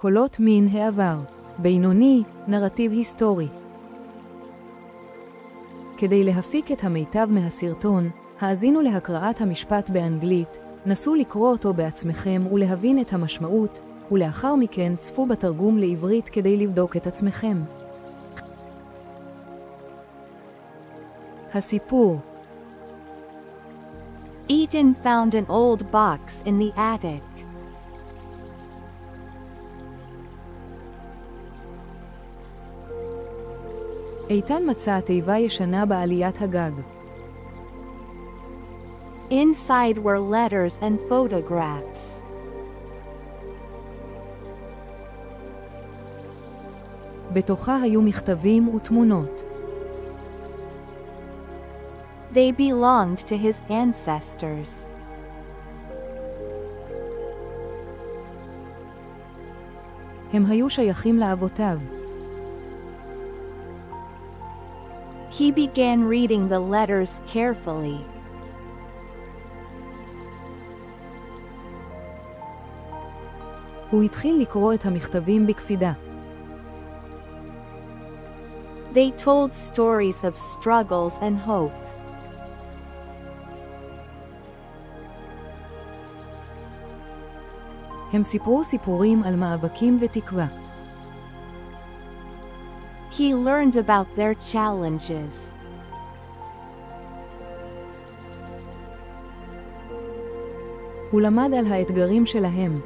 קולות מן העבר. בינוני, נרטיב היסטורי. כדי להפיק את המיטב מהסרטון, האזינו להקראת המשפט באנגלית, נסו לקרוא אותו בעצמכם ולהבין את המשמעות, ולאחר מכן צפו בתרגום לעברית כדי לבדוק את עצמכם. הסיפור. Ethan found an old box in the attic. איתן מצא תיבה ישנה בעליית הגג. Inside were letters and photographs. בתוכה היו מכתבים ותמונות. They belonged to his ancestors. הם היו שייכים לאבותיו. He began reading the letters carefully. הוא התחיל לקרוא את המכתבים בקפידה. They told stories of struggles and hope. הם סיפרו סיפורים על מאבקים ותקווה. He learned about their challenges. הוא למד על האתגרים שלהם.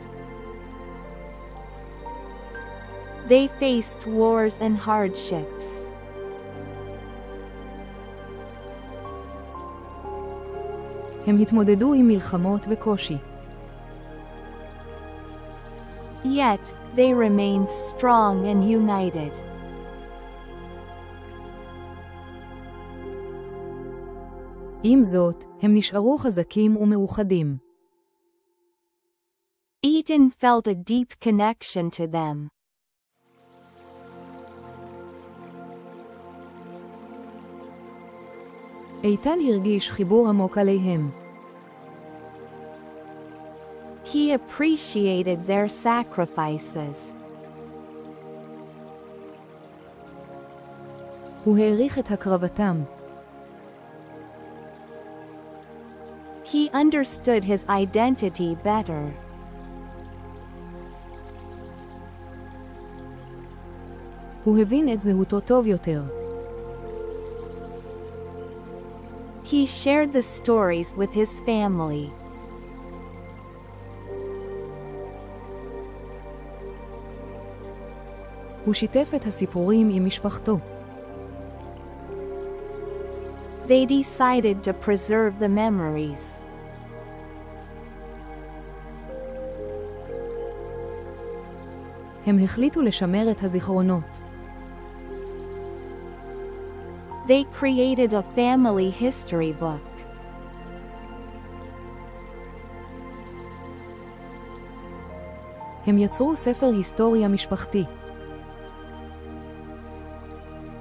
They faced wars and hardships. הם התמודדו עם מלחמות וקושי. Yet, they remained strong and united. עם זאת, הם נשארו חזקים ומאוחדים. Ethan felt a deep connection to them. איתן הרגיש חיבור עמוק עליהם. He appreciated their sacrifices. הוא העריך את הקרבתם. He understood his identity better. הוא הבין את זהותו טוב יותר. He shared the stories with his family. הוא שיתף את הסיפורים עם משפחתו. They decided to preserve the memories. הם החליטו לשמר את הזיכרונות. They created a family history book. הם יצרו ספר היסטוריה משפחתי.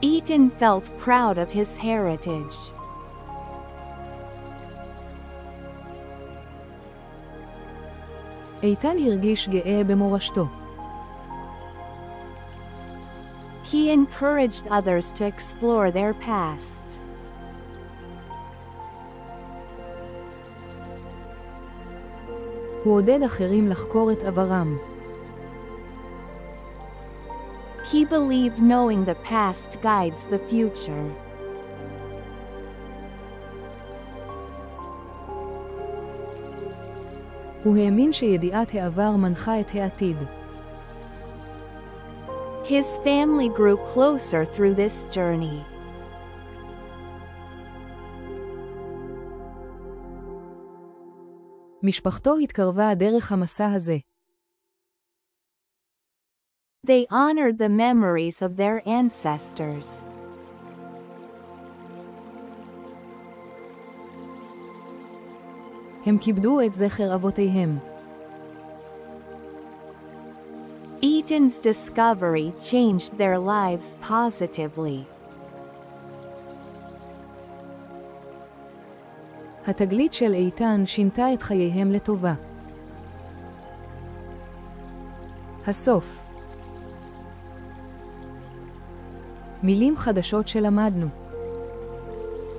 Ethan felt proud of his heritage. איתן הרגיש גאה במורשתו. He encouraged others to explore their past. הוא עודד אחרים לחקור את עברם. He believed knowing the past guides the future. הוא האמין שידיעת העבר מנחה את העתיד. His family grew closer through this journey. משפחתו התקרבה דרך המסע הזה. They honored the memories of their ancestors. הם כיבדו את זכר אבותיהם. Ethan's discovery changed their lives positively. התגלית של איתן שינתה את חייהם לטובה. הסוף. מילים חדשות שלמדנו.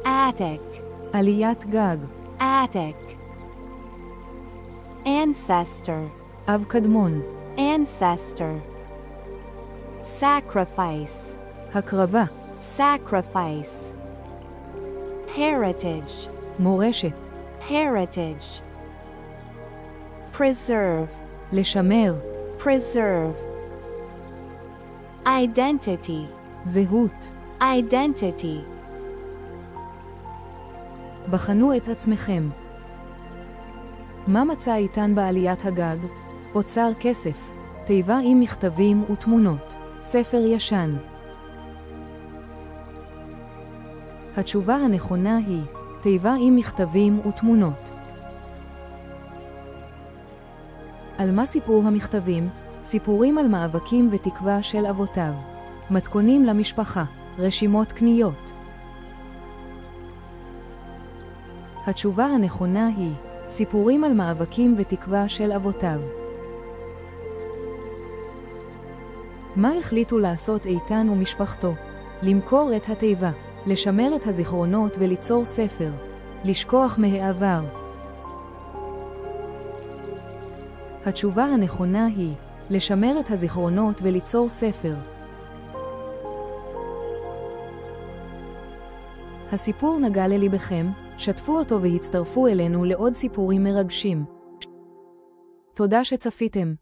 attic, עליית גג, attic, ancestor, אב קדמון, ancestor, sacrifice, הקרבה, sacrifice, heritage, מורשת, heritage, preserve, לשמר, preserve, identity, זהות. identity, בחנו את עצמכם. מה מצא איתן בעליית הגג? אוצר כסף, תיבה עם מכתבים ותמונות, ספר ישן. התשובה הנכונה היא תיבה עם מכתבים ותמונות. על מה סיפרו המכתבים? סיפורים על מאבקים ותקווה של אבותיו. מתכונים למשפחה, רשימות קניות. התשובה הנכונה היא סיפורים על מאבקים ותקווה של אבותיו. מה החליטו לעשות איתן ומשפחתו? למכור את התיבה, לשמר את הזיכרונות וליצור ספר, לשכוח מהעבר. התשובה הנכונה היא לשמר את הזיכרונות וליצור ספר. הסיפור נגע לליבכם, שתפו אותו והצטרפו אלינו לעוד סיפורים מרגשים. תודה שצפיתם.